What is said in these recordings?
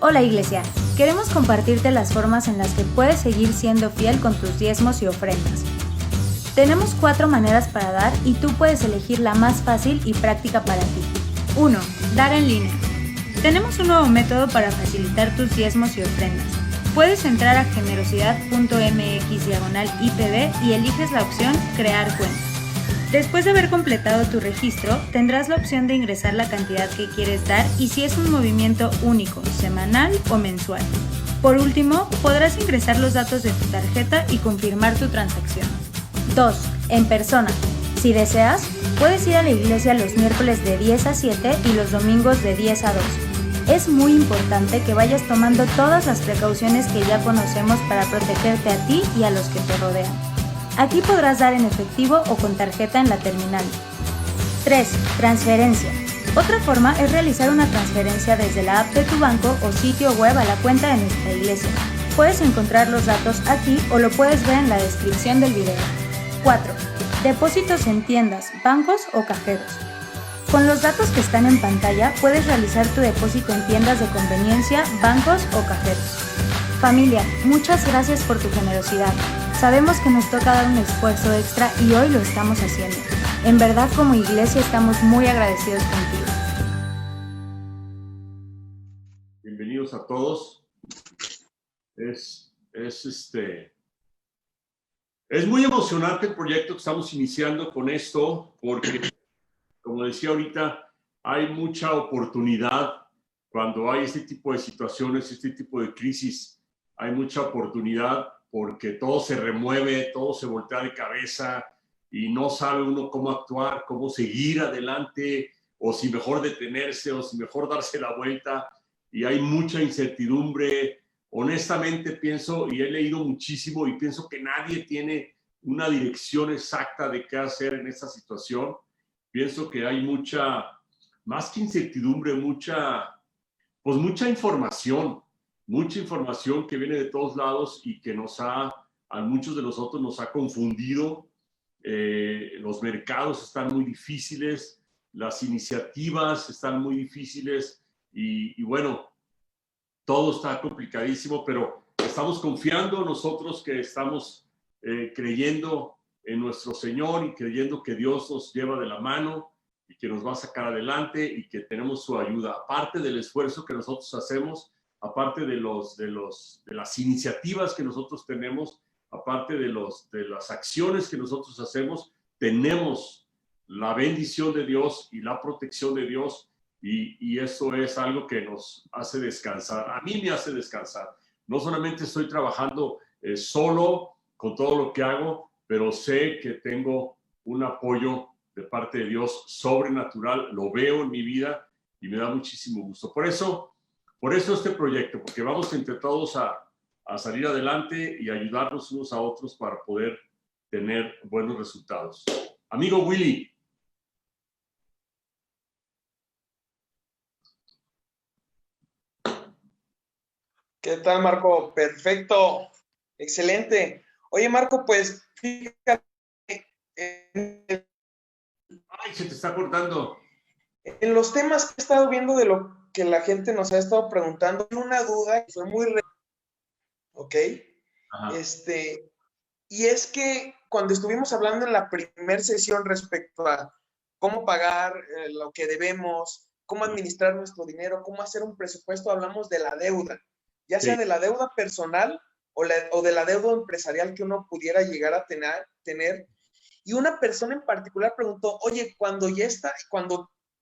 Hola Iglesia, queremos compartirte las formas en las que puedes seguir siendo fiel con tus diezmos y ofrendas. Tenemos 4 maneras para dar y tú puedes elegir la más fácil y práctica para ti. 1. Dar en línea. Tenemos un nuevo método para facilitar tus diezmos y ofrendas. Puedes entrar a generosidad.mx/IPB y eliges la opción Crear cuenta. Después de haber completado tu registro, tendrás la opción de ingresar la cantidad que quieres dar y si es un movimiento único, semanal o mensual. Por último, podrás ingresar los datos de tu tarjeta y confirmar tu transacción. 2. En persona. Si deseas, puedes ir a la iglesia los miércoles de 10 a 7 y los domingos de 10 a 2. Es muy importante que vayas tomando todas las precauciones que ya conocemos para protegerte a ti y a los que te rodean. Aquí podrás dar en efectivo o con tarjeta en la terminal. 3. Transferencia. Otra forma es realizar una transferencia desde la app de tu banco o sitio web a la cuenta de nuestra iglesia. Puedes encontrar los datos aquí o lo puedes ver en la descripción del video. 4. Depósitos en tiendas, bancos o cajeros. Con los datos que están en pantalla puedes realizar tu depósito en tiendas de conveniencia, bancos o cajeros. Familia, muchas gracias por tu generosidad. Sabemos que nos toca dar un esfuerzo extra y hoy lo estamos haciendo. En verdad, como iglesia estamos muy agradecidos contigo. Bienvenidos a todos. Es muy emocionante el proyecto que estamos iniciando con esto, porque, como decía ahorita, hay mucha oportunidad cuando hay este tipo de situaciones, este tipo de crisis. Hay mucha oportunidad porque todo se remueve, todo se voltea de cabeza y no sabe uno cómo actuar, cómo seguir adelante, o si mejor detenerse, o si mejor darse la vuelta. Y hay mucha incertidumbre. Honestamente pienso, y he leído muchísimo, y pienso que nadie tiene una dirección exacta de qué hacer en esta situación. Pienso que hay mucha, más que incertidumbre, mucha información que viene de todos lados y que a muchos de nosotros nos ha confundido. Los mercados están muy difíciles, las iniciativas están muy difíciles y bueno, todo está complicadísimo, pero estamos confiando nosotros que estamos creyendo en nuestro Señor y creyendo que Dios nos lleva de la mano y que nos va a sacar adelante y que tenemos su ayuda. Aparte del esfuerzo que nosotros hacemos, aparte de las iniciativas que nosotros tenemos, aparte de las acciones que nosotros hacemos, tenemos la bendición de Dios y la protección de Dios y eso es algo que nos hace descansar. A mí me hace descansar. No solamente estoy trabajando solo con todo lo que hago, pero sé que tengo un apoyo de parte de Dios sobrenatural, lo veo en mi vida y me da muchísimo gusto. Por eso este proyecto, porque vamos entre todos a salir adelante y ayudarnos unos a otros para poder tener buenos resultados. Amigo Willy. ¿Qué tal, Marco? Perfecto, excelente. Oye, Marco, pues fíjate, Ay, se te está cortando. En los temas que he estado viendo de lo que la gente nos ha estado preguntando, una duda que fue muy ¿ok? Ajá. Y es que cuando estuvimos hablando en la primera sesión respecto a cómo pagar lo que debemos, cómo administrar nuestro dinero, cómo hacer un presupuesto, hablamos de la deuda, ya sea de la deuda personal o de la deuda empresarial que uno pudiera llegar a tener. Y una persona en particular preguntó, oye, cuando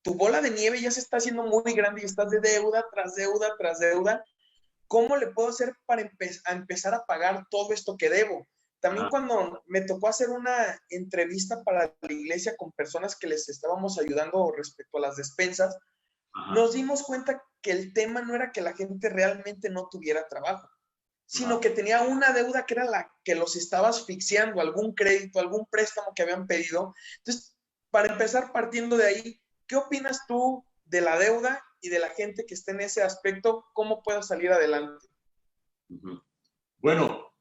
tu bola de nieve ya se está haciendo muy grande y estás de deuda tras deuda tras deuda, ¿cómo le puedo hacer para empezar a pagar todo esto que debo? También cuando me tocó hacer una entrevista para la iglesia con personas que les estábamos ayudando respecto a las despensas, nos dimos cuenta que el tema no era que la gente realmente no tuviera trabajo, sino que tenía una deuda que era la que los estaba asfixiando, algún crédito, algún préstamo que habían pedido. Entonces, para empezar partiendo de ahí, ¿qué opinas tú de la deuda y de la gente que esté en ese aspecto? ¿Cómo puedo salir adelante? Bueno,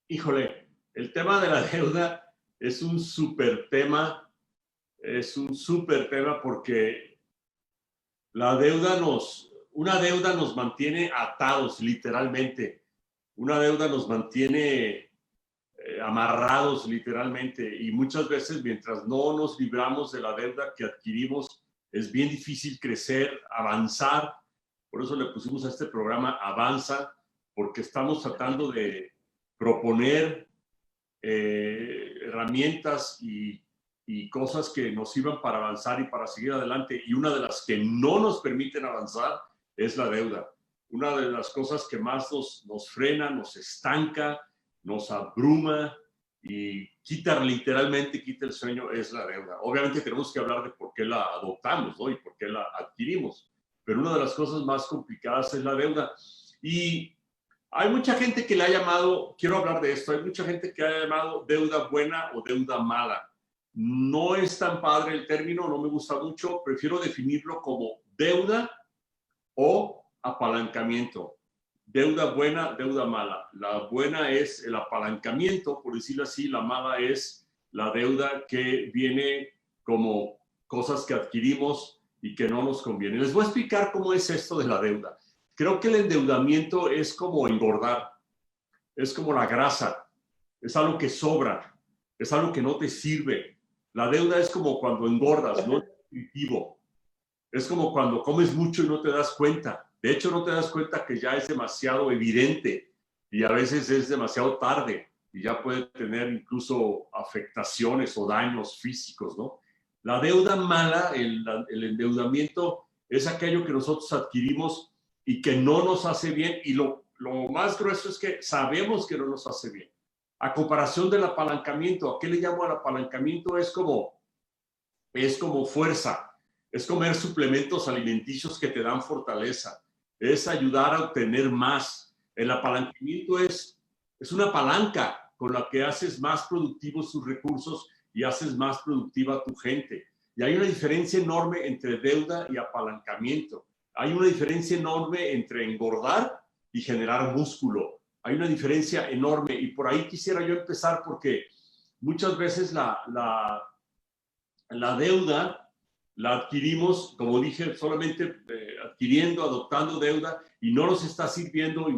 híjole, el tema de la deuda es un súper tema, porque la deuda una deuda nos mantiene atados, literalmente. Una deuda nos mantiene amarrados, literalmente. Y muchas veces, mientras no nos libramos de la deuda que adquirimos, es bien difícil crecer, avanzar. Por eso le pusimos a este programa Avanza, porque estamos tratando de proponer herramientas y cosas que nos sirvan para avanzar y para seguir adelante. Y una de las que no nos permiten avanzar es la deuda. Una de las cosas que más nos frena, nos estanca, nos abruma y literalmente quita el sueño es la deuda. Obviamente tenemos que hablar de por qué la adoptamos, ¿no? Y por qué la adquirimos. Pero una de las cosas más complicadas es la deuda. Y hay mucha gente que le ha llamado, quiero hablar de esto, hay mucha gente que ha llamado deuda buena o deuda mala. No es tan padre el término, no me gusta mucho, prefiero definirlo como deuda o apalancamiento. Deuda buena, deuda mala. La buena es el apalancamiento, por decirlo así, la mala es la deuda que viene como cosas que adquirimos y que no nos conviene. Les voy a explicar cómo es esto de la deuda. Creo que el endeudamiento es como engordar, es como la grasa, es algo que sobra, es algo que no te sirve. La deuda es como cuando engordas, no es nutritivo. Es como cuando comes mucho y no te das cuenta. De hecho, no te das cuenta que ya es demasiado evidente y a veces es demasiado tarde y ya puede tener incluso afectaciones o daños físicos, ¿no? La deuda mala, el endeudamiento, es aquello que nosotros adquirimos y que no nos hace bien, y lo más grueso es que sabemos que no nos hace bien. A comparación del apalancamiento, ¿a qué le llamo al apalancamiento? Es como fuerza, es comer suplementos alimenticios que te dan fortaleza, es ayudar a obtener más. El apalancamiento es una palanca con la que haces más productivos tus recursos y haces más productiva tu gente. Y hay una diferencia enorme entre deuda y apalancamiento. Hay una diferencia enorme entre engordar y generar músculo. Hay una diferencia enorme, y por ahí quisiera yo empezar, porque muchas veces la deuda la adquirimos, como dije, solamente adquiriendo, adoptando deuda, y no nos está sirviendo,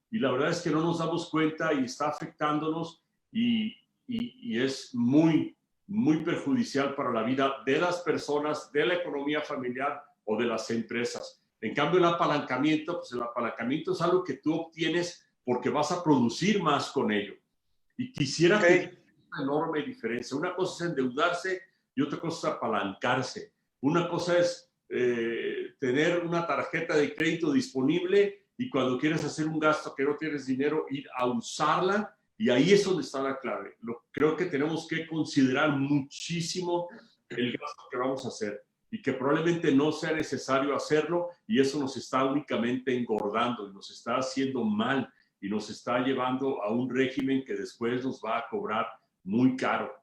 y la verdad es que no nos damos cuenta y está afectándonos, y es muy, muy perjudicial para la vida de las personas, de la economía familiar o de las empresas. En cambio, el apalancamiento, pues el apalancamiento es algo que tú obtienes porque vas a producir más con ello. Y quisiera que una enorme diferencia. Una cosa es endeudarse y otra cosa es apalancarse. Una cosa es tener una tarjeta de crédito disponible y cuando quieres hacer un gasto que no tienes dinero, ir a usarla, y ahí es donde está la clave. Creo que tenemos que considerar muchísimo el gasto que vamos a hacer y que probablemente no sea necesario hacerlo, y eso nos está únicamente engordando y nos está haciendo mal y nos está llevando a un régimen que después nos va a cobrar muy caro,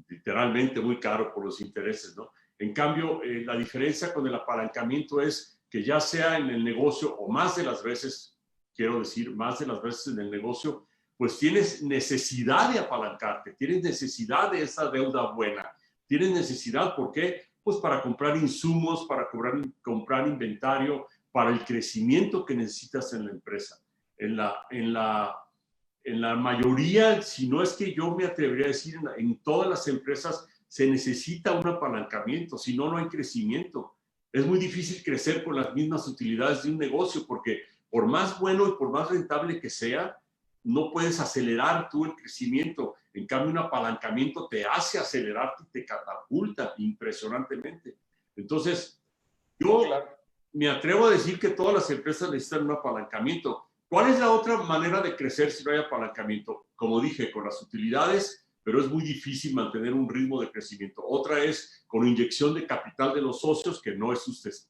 literalmente muy caro por los intereses, ¿no? En cambio, la diferencia con el apalancamiento es que ya sea en el negocio o más de las veces, quiero decir, más de las veces en el negocio, pues tienes necesidad de apalancarte, tienes necesidad de esa deuda buena, tienes necesidad, ¿por qué? Pues para comprar insumos, para comprar inventario, para el crecimiento que necesitas en la empresa. En la mayoría, si no es que yo me atrevería a decir, en todas las empresas se necesita un apalancamiento, si no, no hay crecimiento. Es muy difícil crecer con las mismas utilidades de un negocio, porque por más bueno y por más rentable que sea, no puedes acelerar tú el crecimiento. En cambio, un apalancamiento te hace acelerar y te catapulta impresionantemente. Entonces, yo me atrevo a decir que todas las empresas necesitan un apalancamiento. ¿Cuál es la otra manera de crecer si no hay apalancamiento? Como dije, con las utilidades, pero es muy difícil mantener un ritmo de crecimiento. Otra es con inyección de capital de los socios, que no es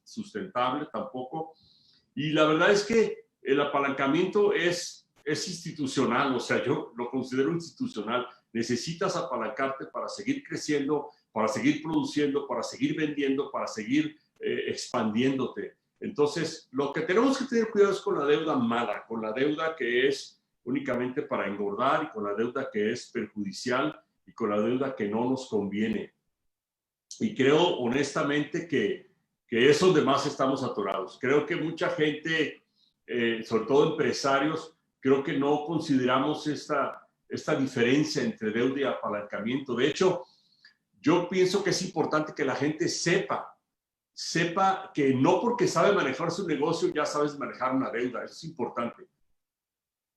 sustentable tampoco. Y la verdad es que el apalancamiento es institucional, o sea, yo lo considero institucional. Necesitas apalancarte para seguir creciendo, para seguir produciendo, para seguir vendiendo, para seguir expandiéndote. Entonces, lo que tenemos que tener cuidado es con la deuda mala, con la deuda que es únicamente para engordar, y con la deuda que es perjudicial, y con la deuda que no nos conviene. Y creo honestamente que que es donde más estamos atorados. Creo que mucha gente, sobre todo empresarios, creo que no consideramos esta diferencia entre deuda y apalancamiento. De hecho, yo pienso que es importante que la gente sepa que no porque sabe manejar su negocio ya sabes manejar una deuda. Eso es importante.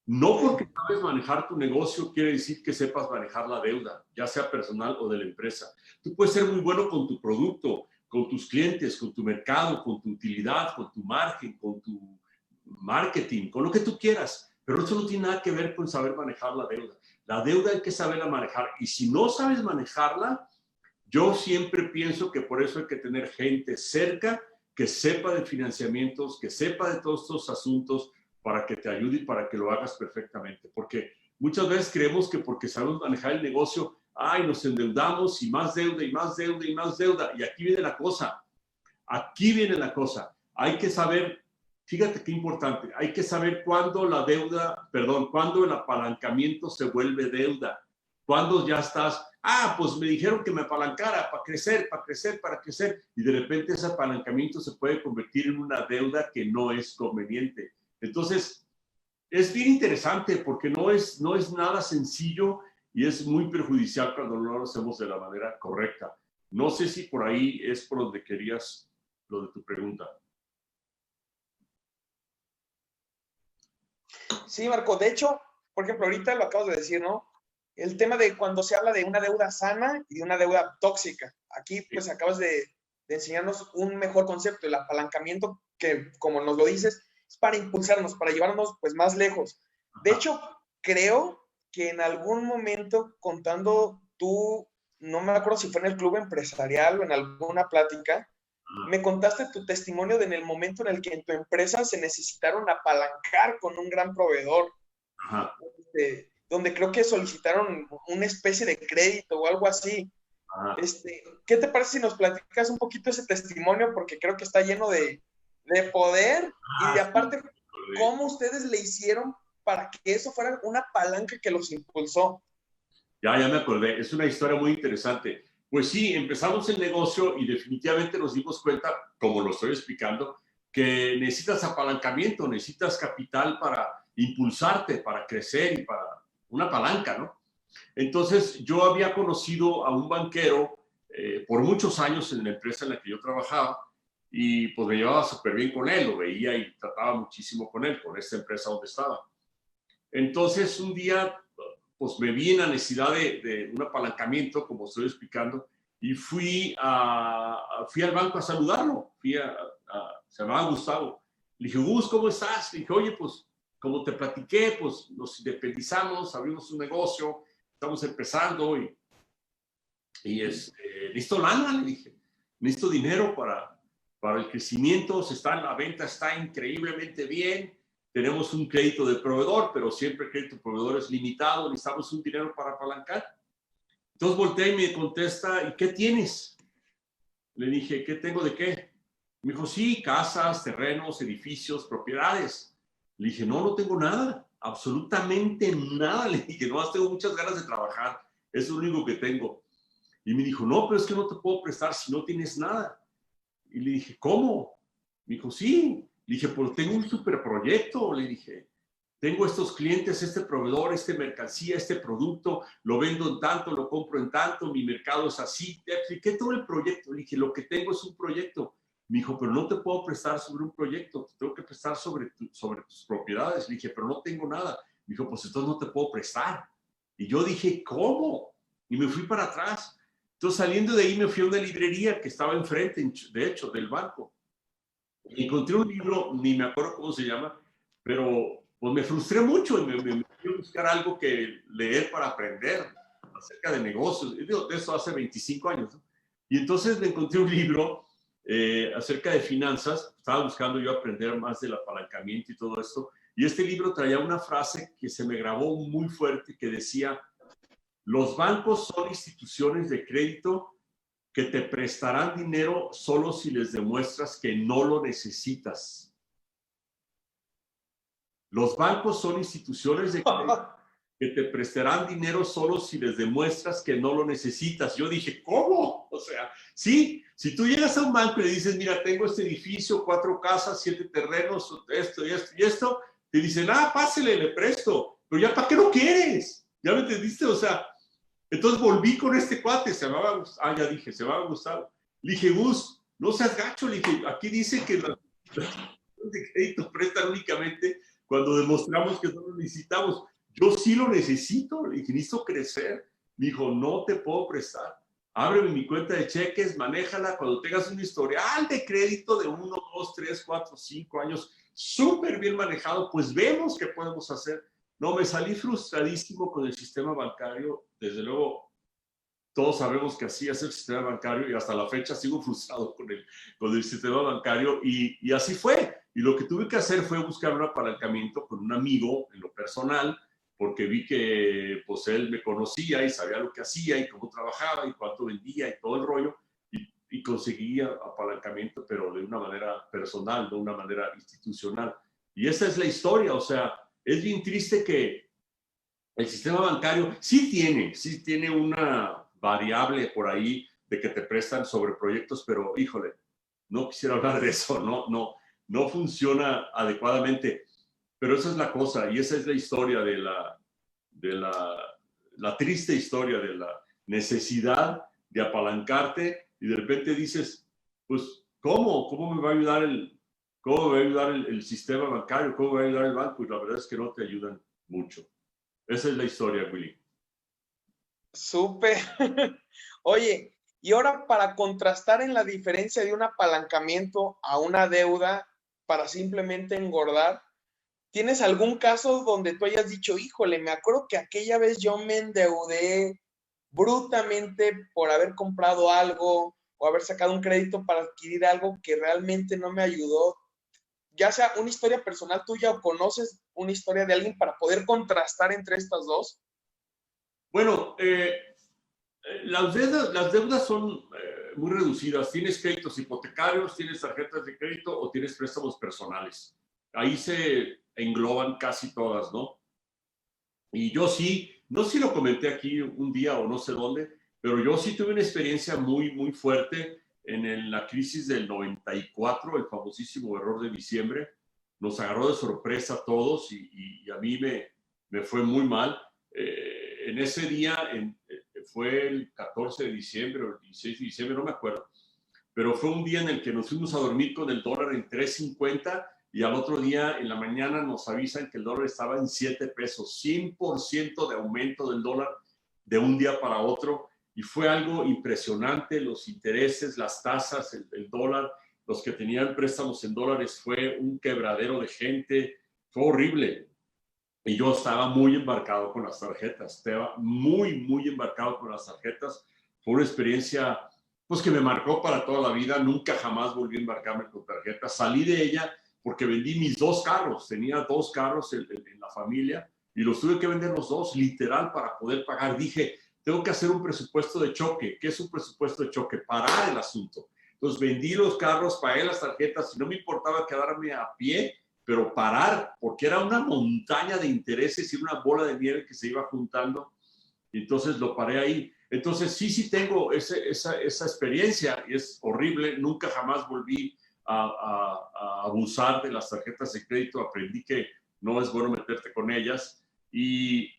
No porque sabes manejar tu negocio quiere decir que sepas manejar la deuda, ya sea personal o de la empresa. Tú puedes ser muy bueno con tu producto, con tus clientes, con tu mercado, con tu utilidad, con tu margen, con tu marketing, con lo que tú quieras. Pero eso no tiene nada que ver con saber manejar la deuda. La deuda hay que saberla manejar. Y si no sabes manejarla, yo siempre pienso que por eso hay que tener gente cerca que sepa de financiamientos, que sepa de todos estos asuntos para que te ayude y para que lo hagas perfectamente. Porque muchas veces creemos que porque sabemos manejar el negocio, ay, nos endeudamos y más deuda y más deuda y más deuda. Y aquí viene la cosa. Aquí viene la cosa. Hay que saber, fíjate qué importante, hay que saber cuándo cuándo el apalancamiento se vuelve deuda. Cuando ya estás, pues me dijeron que me apalancara para crecer, y de repente ese apalancamiento se puede convertir en una deuda que no es conveniente. Entonces, es bien interesante porque no es nada sencillo y es muy perjudicial cuando no lo hacemos de la manera correcta. No sé si por ahí es por donde querías lo de tu pregunta. Sí, Marco, de hecho, por ejemplo, ahorita lo acabas de decir, ¿no? El tema de cuando se habla de una deuda sana y de una deuda tóxica. Aquí, pues, acabas de enseñarnos un mejor concepto, el apalancamiento, que, como nos lo dices, es para impulsarnos, para llevarnos, pues, más lejos. De hecho, creo que en algún momento, contando tú, no me acuerdo si fue en el club empresarial o en alguna plática, me contaste tu testimonio de en el momento en el que en tu empresa se necesitaron apalancar con un gran proveedor. Ajá. Donde creo que solicitaron una especie de crédito o algo así. ¿Qué te parece si nos platicas un poquito ese testimonio? Porque creo que está lleno de poder y de aparte, ¿cómo ustedes le hicieron para que eso fuera una palanca que los impulsó? Ya me acordé. Es una historia muy interesante. Pues sí, empezamos el negocio y definitivamente nos dimos cuenta, como lo estoy explicando, que necesitas apalancamiento, necesitas capital para impulsarte, para crecer y para una palanca, ¿no? Entonces, yo había conocido a un banquero por muchos años en la empresa en la que yo trabajaba y pues me llevaba súper bien con él, lo veía y trataba muchísimo con él, con esta empresa donde estaba. Entonces, un día, pues me vi en la necesidad de un apalancamiento, como estoy explicando, y fui al banco a saludarlo. Se llamaba Gustavo. Le dije, Gus, ¿cómo estás? Le dije, oye, pues, como te platiqué, pues nos independizamos, abrimos un negocio, estamos empezando y necesito lana, le dije, necesito dinero para el crecimiento, la venta está increíblemente bien, tenemos un crédito de proveedor, pero siempre el crédito de proveedor es limitado, necesitamos un dinero para apalancar. Entonces volteé y me contesta, ¿y qué tienes? Le dije, ¿qué tengo de qué? Me dijo, sí, casas, terrenos, edificios, propiedades. Le dije, no tengo nada, absolutamente nada. Le dije, no, tengo muchas ganas de trabajar, es lo único que tengo. Y me dijo, no, pero es que no te puedo prestar si no tienes nada. Y le dije, ¿cómo? Me dijo, sí. Le dije, pues tengo un superproyecto. Le dije, tengo estos clientes, este proveedor, esta mercancía, este producto, lo vendo en tanto, lo compro en tanto, mi mercado es así. Te expliqué todo el proyecto. Le dije, lo que tengo es un proyecto. Me dijo, pero no te puedo prestar sobre un proyecto, te tengo que prestar sobre tus propiedades. Le dije, pero no tengo nada. Me dijo, pues entonces no te puedo prestar. Y yo dije, ¿cómo? Y me fui para atrás. Entonces saliendo de ahí me fui a una librería que estaba enfrente, de hecho, del banco. Y encontré un libro, ni me acuerdo cómo se llama, pero pues me frustré mucho y me fui a buscar algo que leer para aprender acerca de negocios. De eso hace 25 años, ¿no? Y entonces me encontré un libro acerca de finanzas. Estaba buscando yo aprender más del apalancamiento y todo esto. Y este libro traía una frase que se me grabó muy fuerte que decía, los bancos son instituciones de crédito que te prestarán dinero solo si les demuestras que no lo necesitas. Los bancos son instituciones de crédito que te prestarán dinero solo si les demuestras que no lo necesitas. Yo dije, ¿cómo? O sea, sí, Si tú llegas a un banco y le dices, mira, tengo este edificio, 4 casas, 7 terrenos, esto y esto y esto, te dicen, pásele, le presto. Pero ya, ¿para qué lo quieres? ¿Ya me entendiste? O sea, entonces volví con este cuate, se llamaba Gustavo. Ya dije, se llamaba Gustavo. Le dije, Gus, no seas gacho. Le dije, aquí dice que las de crédito prestan únicamente cuando demostramos que no lo necesitamos. Yo sí lo necesito. Le dije, necesito crecer. Me dijo, no te puedo prestar. Ábreme mi cuenta de cheques, manéjala cuando tengas un historial de crédito de 1, 2, 3, 4, 5 años, súper bien manejado, pues vemos qué podemos hacer. No, me salí frustradísimo con el sistema bancario. Desde luego, todos sabemos que así es el sistema bancario y hasta la fecha sigo frustrado con el sistema bancario y así fue. Y lo que tuve que hacer fue buscar un apalancamiento con un amigo en lo personal, porque vi que pues él me conocía y sabía lo que hacía y cómo trabajaba y cuánto vendía y todo el rollo, y conseguía apalancamiento, pero de una manera personal, no de una manera institucional. Y esa es la historia. O sea, es bien triste que el sistema bancario sí tiene una variable por ahí de que te prestan sobre proyectos, pero híjole, no quisiera hablar de eso, no funciona adecuadamente. Pero esa es la cosa y esa es la historia la triste historia de la necesidad de apalancarte y de repente dices, pues, ¿cómo me va a ayudar el sistema bancario? ¿Cómo me va a ayudar el banco? Y la verdad es que no te ayudan mucho. Esa es la historia, Willy. Súper. Oye, y ahora para contrastar en la diferencia de un apalancamiento a una deuda para simplemente engordar, ¿tienes algún caso donde tú hayas dicho, híjole, me acuerdo que aquella vez yo me endeudé brutamente por haber comprado algo o haber sacado un crédito para adquirir algo que realmente no me ayudó? Ya sea una historia personal tuya o conoces una historia de alguien para poder contrastar entre estas dos. Bueno, las deudas son muy reducidas. Tienes créditos hipotecarios, tienes tarjetas de crédito o tienes préstamos personales. Ahí se engloban casi todas, ¿no? Y yo sí, no sé si lo comenté aquí un día o no sé dónde, pero yo sí tuve una experiencia muy, muy fuerte en la crisis del 94, el famosísimo error de diciembre. Nos agarró de sorpresa a todos y a mí me fue muy mal. En ese día, fue el 14 de diciembre o el 16 de diciembre, no me acuerdo, pero fue un día en el que nos fuimos a dormir con el dólar en 3.50 y al otro día en la mañana nos avisan que el dólar estaba en 7 pesos, 100% de aumento del dólar de un día para otro, y fue algo impresionante. Los intereses, las tasas, el dólar, los que tenían préstamos en dólares, fue un quebradero de gente, fue horrible. Y yo estaba muy embarcado con las tarjetas, estaba muy, muy embarcado con las tarjetas. Fue una experiencia pues que me marcó para toda la vida. Nunca jamás volví a embarcarme con tarjetas. Salí de ella porque vendí mis 2 carros. Tenía 2 carros en la familia y los tuve que vender los 2, literal, para poder pagar. Dije, tengo que hacer un presupuesto de choque. ¿Qué es un presupuesto de choque? Parar el asunto. Entonces vendí los carros, pagué las tarjetas y no me importaba quedarme a pie, pero parar, porque era una montaña de intereses y una bola de nieve que se iba juntando. Y entonces lo paré ahí. Entonces sí tengo esa experiencia y es horrible. Nunca jamás volví a abusar de las tarjetas de crédito. Aprendí que no es bueno meterte con ellas. Y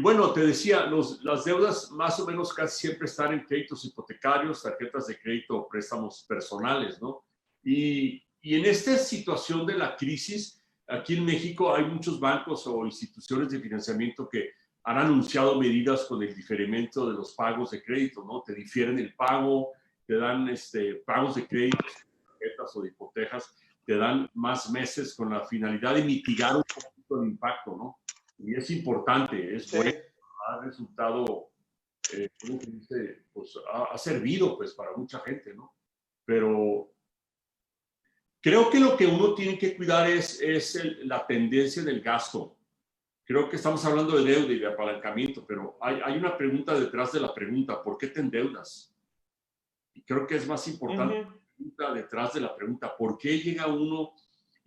bueno, te decía, las deudas más o menos casi siempre están en créditos hipotecarios, tarjetas de crédito o préstamos personales, ¿no? Y en esta situación de la crisis, aquí en México hay muchos bancos o instituciones de financiamiento que han anunciado medidas con el diferimiento de los pagos de crédito, ¿no? Te difieren el pago, te dan pagos de crédito, tarjetas o de hipotecas, te dan más meses con la finalidad de mitigar un poquito el impacto, ¿no? Y es importante, es bueno, ha resultado, ¿cómo se dice? Pues ha servido pues para mucha gente, ¿no? Pero creo que lo que uno tiene que cuidar es la tendencia del gasto. Creo que estamos hablando de deuda y de apalancamiento, pero hay una pregunta detrás de la pregunta: ¿por qué te endeudas? Y creo que es más importante la pregunta detrás de la pregunta: ¿por qué llega uno?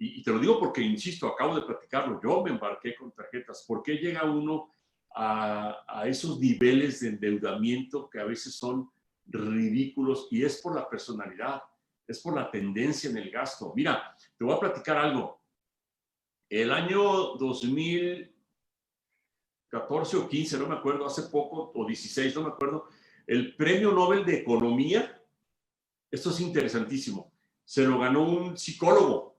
Y te lo digo porque, insisto, acabo de platicarlo, yo me embarqué con tarjetas. ¿Por qué llega uno a esos niveles de endeudamiento que a veces son ridículos y es por la personalidad, es por la tendencia en el gasto. Mira, te voy a platicar algo. El año 2014 o 15, no me acuerdo, hace poco, o 16, no me acuerdo, el Premio Nobel de Economía, esto es interesantísimo, se lo ganó un psicólogo.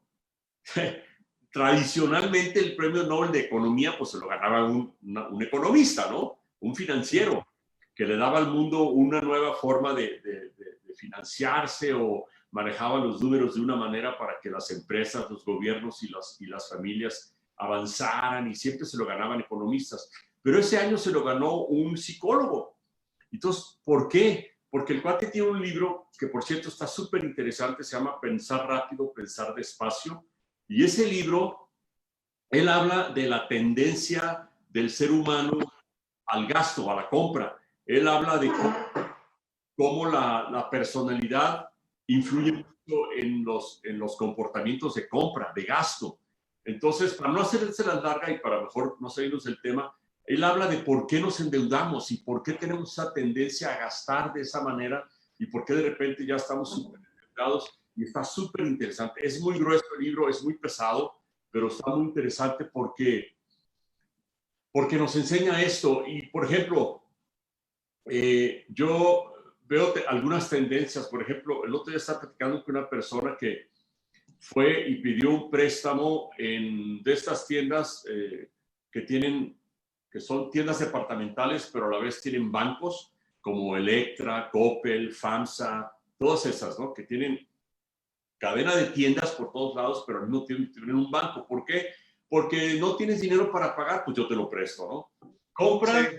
Tradicionalmente el Premio Nobel de Economía pues se lo ganaba un economista, ¿no? Un financiero que le daba al mundo una nueva forma de financiarse o manejaba los números de una manera para que las empresas, los gobiernos y las familias avanzaran, y siempre se lo ganaban economistas. Pero ese año se lo ganó un psicólogo. Entonces, ¿por qué? Porque el cuate tiene un libro que, por cierto, está súper interesante, se llama Pensar rápido, pensar despacio. Y ese libro, él habla de la tendencia del ser humano al gasto, a la compra. Él habla de cómo la personalidad influye mucho en los comportamientos de compra, de gasto. Entonces, para no hacerse la larga y para mejor no salirnos del tema, él habla de por qué nos endeudamos y por qué tenemos esa tendencia a gastar de esa manera y por qué de repente ya estamos súper endeudados, y está súper interesante. Es muy grueso el libro, es muy pesado, pero está muy interesante porque nos enseña esto. Y, por ejemplo, yo veo algunas tendencias. Por ejemplo, el otro día estaba platicando con una persona que fue y pidió un préstamo de estas tiendas que son tiendas departamentales, pero a la vez tienen bancos como Electra, Coppel, FAMSA, todas esas, ¿no? Que tienen cadena de tiendas por todos lados, pero al mismo tiempo tienen un banco. ¿Por qué? Porque no tienes dinero para pagar, pues yo te lo presto, ¿no? Compra, sí.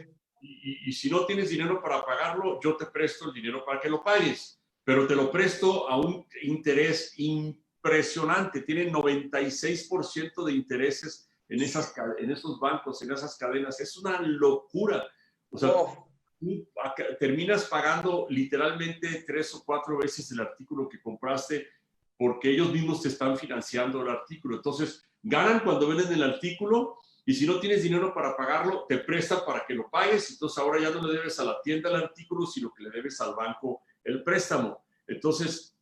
Y si no tienes dinero para pagarlo, yo te presto el dinero para que lo pagues, pero te lo presto a un interés impresionante. Tienen 96% de intereses en esos bancos, en esas cadenas. Es una locura. O sea, terminas pagando literalmente 3 o 4 veces el artículo que compraste porque ellos mismos te están financiando el artículo. Entonces, ganan cuando venden el artículo, y si no tienes dinero para pagarlo, te prestan para que lo pagues. Entonces, ahora ya no le debes a la tienda el artículo, sino que le debes al banco el préstamo. Entonces,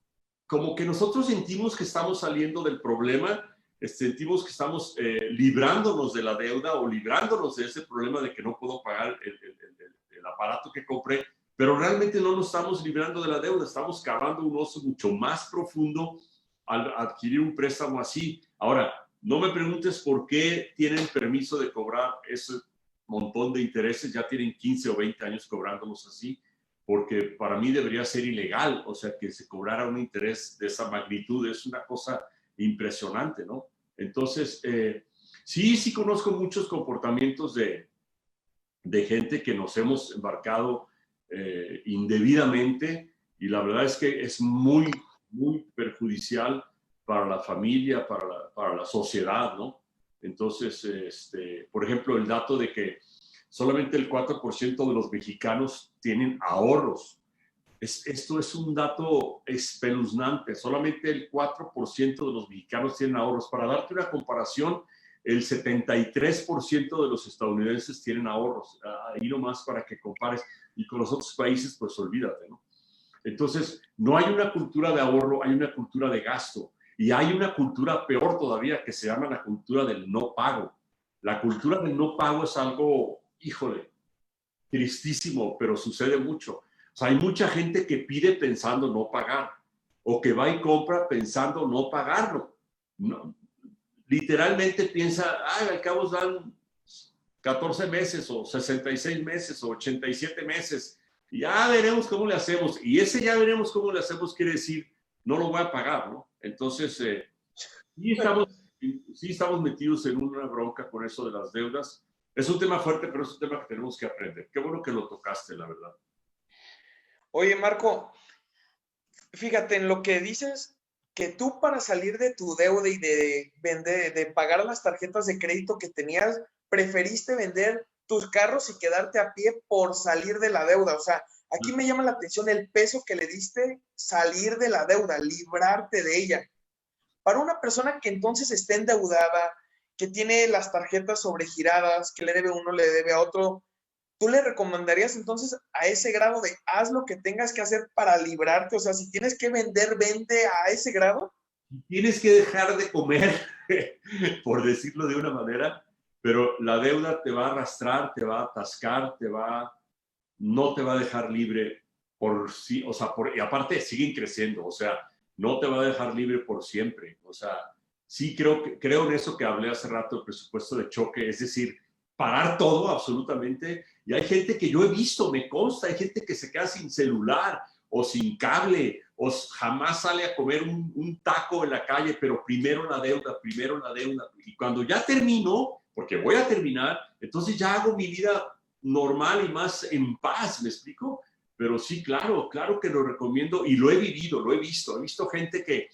como que nosotros sentimos que estamos saliendo del problema, sentimos que estamos librándonos de la deuda o librándonos de ese problema de que no puedo pagar el aparato que compré, pero realmente no nos estamos librando de la deuda, estamos cavando un oso mucho más profundo al adquirir un préstamo así. Ahora, no me preguntes por qué tienen permiso de cobrar ese montón de intereses, ya tienen 15 o 20 años cobrándolos así, porque para mí debería ser ilegal, o sea, que se cobrara un interés de esa magnitud, es una cosa impresionante, ¿no? Entonces, sí conozco muchos comportamientos de gente que nos hemos embarcado indebidamente, y la verdad es que es muy, muy perjudicial para la familia, para la sociedad, ¿no? Entonces, por ejemplo, el dato de que solamente el 4% de los mexicanos tienen ahorros. Esto es un dato espeluznante. Solamente el 4% de los mexicanos tienen ahorros. Para darte una comparación, el 73% de los estadounidenses tienen ahorros. Ahí nomás para que compares. Y con los otros países, pues olvídate, ¿no? Entonces, no hay una cultura de ahorro, hay una cultura de gasto. Y hay una cultura peor todavía que se llama la cultura del no pago. La cultura del no pago es algo, híjole, tristísimo, pero sucede mucho. O sea, hay mucha gente que pide pensando no pagar, o que va y compra pensando no pagarlo. No, literalmente piensa, al cabo dan 14 meses, o 66 meses, o 87 meses, y ya veremos cómo le hacemos. Y ese ya veremos cómo le hacemos quiere decir, no lo voy a pagar, ¿no? Entonces, sí estamos metidos en una bronca con eso de las deudas. Es un tema fuerte, pero es un tema que tenemos que aprender. Qué bueno que lo tocaste, la verdad. Oye, Marco, fíjate en lo que dices, que tú para salir de tu deuda y de pagar las tarjetas de crédito que tenías, preferiste vender tus carros y quedarte a pie por salir de la deuda. O sea, aquí me llama la atención el peso que le diste salir de la deuda, librarte de ella. Para una persona que entonces esté endeudada, que tiene las tarjetas sobregiradas, que le debe uno, le debe a otro, ¿tú le recomendarías entonces a ese grado de haz lo que tengas que hacer para librarte? O sea, si tienes que vender, vende a ese grado. Tienes que dejar de comer, por decirlo de una manera, pero la deuda te va a arrastrar, te va a atascar, no te va a dejar libre por sí, o sea, y aparte siguen creciendo, o sea, no te va a dejar libre por siempre. O sea, sí creo en eso que hablé hace rato, el presupuesto de choque, es decir, parar todo absolutamente. Y hay gente que yo he visto, me consta, hay gente que se queda sin celular o sin cable, o jamás sale a comer un taco en la calle, pero primero la deuda, primero la deuda. Y cuando ya termino, porque voy a terminar, entonces ya hago mi vida normal y más en paz, ¿me explico? Pero sí, claro que lo recomiendo y lo he vivido, lo he visto gente que,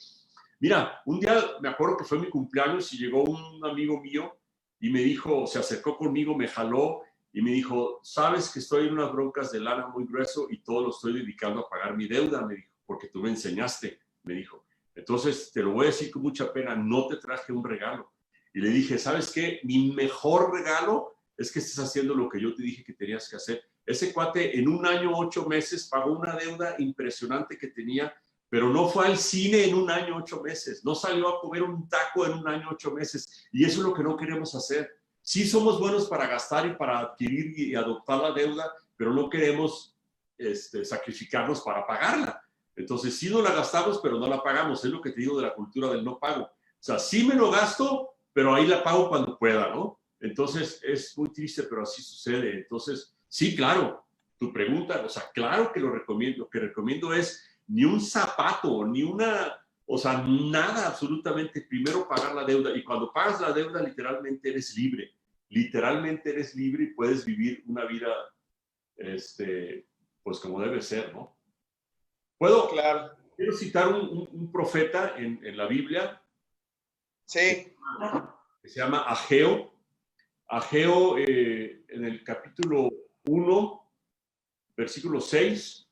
mira, un día me acuerdo que fue mi cumpleaños y llegó un amigo mío y me dijo, se acercó conmigo, me jaló y me dijo, sabes que estoy en unas broncas de lana muy grueso y todo lo estoy dedicando a pagar mi deuda, me dijo, porque tú me enseñaste, me dijo. Entonces, te lo voy a decir con mucha pena, no te traje un regalo. Y le dije, ¿sabes qué? Mi mejor regalo es que estés haciendo lo que yo te dije que tenías que hacer. Ese cuate en 1 año, 8 meses pagó una deuda impresionante que tenía, pero no fue al cine en 1 año, 8 meses, no salió a comer un taco en 1 año, 8 meses. Y eso es lo que no queremos hacer. Sí somos buenos para gastar y para adquirir y adoptar la deuda, pero no queremos sacrificarnos para pagarla. Entonces sí no la gastamos, pero no la pagamos. Es lo que te digo de la cultura del no pago. O sea, sí me lo gasto, pero ahí la pago cuando pueda, ¿no? Entonces es muy triste, pero así sucede. Entonces, sí, claro, tu pregunta, o sea, claro que lo recomiendo. Lo que recomiendo es ni un zapato, ni una, o sea, nada absolutamente. Primero pagar la deuda. Y cuando pagas la deuda, literalmente eres libre. Literalmente eres libre y puedes vivir una vida, pues como debe ser, ¿no? Claro. Quiero citar un profeta en la Biblia. Sí. Que se llama Ageo. Ageo, en el capítulo 1, versículo 6,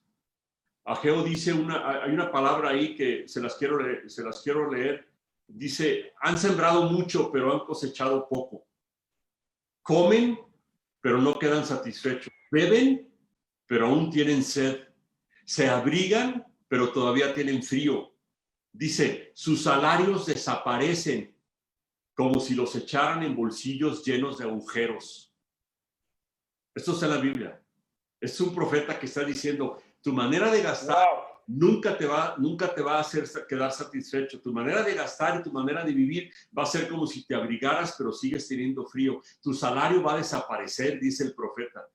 Ageo dice hay una palabra ahí que se las quiero leer. Dice, han sembrado mucho, pero han cosechado poco. Comen, pero no quedan satisfechos. Beben, pero aún tienen sed. Se abrigan, pero todavía tienen frío. Dice, sus salarios desaparecen como si los echaran en bolsillos llenos de agujeros. Esto está en la Biblia. Es un profeta que está diciendo, tu manera de gastar nunca te va a hacer quedar satisfecho. Tu manera de gastar y tu manera de vivir va a ser como si te abrigaras, pero sigues teniendo frío. Tu salario va a desaparecer, dice el profeta.